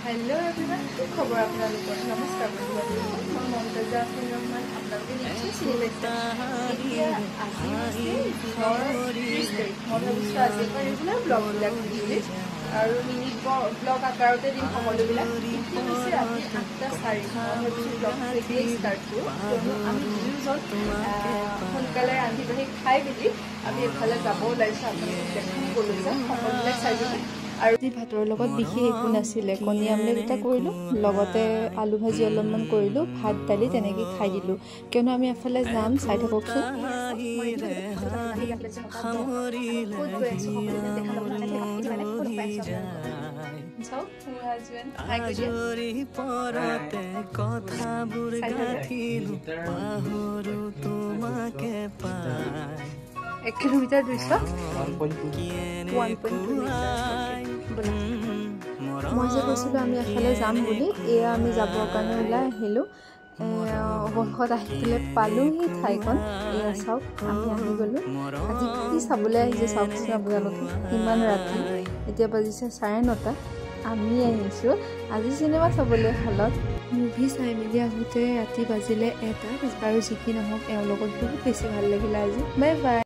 Hello everyone কি খবৰ আপোনালোকৰ নমস্কাৰ বন্ধুসকল মই মমতাজা আফৰিন ৰহমান আপোনালোকে নিশ্চয় চিনি পাইছে এতিয়া আজি হৈছে মই ভাবিছোঁ আজিৰ পৰা ৰেগুলাৰ ব্লগবিলাক দিবলৈ আৰু মিনিট ব্লগ আকাৰতে দিম সকলোবিলাক এতিয়া হৈছে ৰাতি 8:04 মই ভাবিছোঁ ব্লগটো এতিয়াই ষ্টাৰ্ট কৰোঁ কিয়নো আমি দুয়োজন সোনকালে ৰান্ধি বাঢ়ি খাই মেলি আমি এফালে যাব ওলাইছোঁ আপোনালোকক দেখাম ক'লৈ যাম সকলোবিলাক চাই যাব আৰু ভাতৰ লগত বিশেষ একো নাছিলে কণী আমলেট এটা কৰিলোঁ লগতে আলু ভাজি অলপমান কৰিলোঁ ভাত দালি তেনেকৈ খাই দিলোঁ কিয়নো আমি এফালে যাম চাই থাককচোন एक किलोमीटर 200 মই যে কৈছিলোঁ আমি এফালে যাম বুলি এয়া আমি যাবৰ কাৰণে ওলাই আহিলোঁ অৱশেষত আহি পেলাই পালোঁ সেই ঠাইখন এয়া চাওক আমি আহি গ'লোঁ আজি কি চাবলৈ আহিছে চাওকচোন আপোনালোকে ইমান ৰাতি এতিয়া বাজিছে 9:30 আমি আহিছোঁ আজি চিনেমা চাবলৈ হলত মুভি চাই মেলি আহোঁতে ৰাতি বাজিলে 1টা আৰু যি কি নহওক এওঁৰ লগত বহুত বেছি ভাল লাগিলে আজি বাই বাই।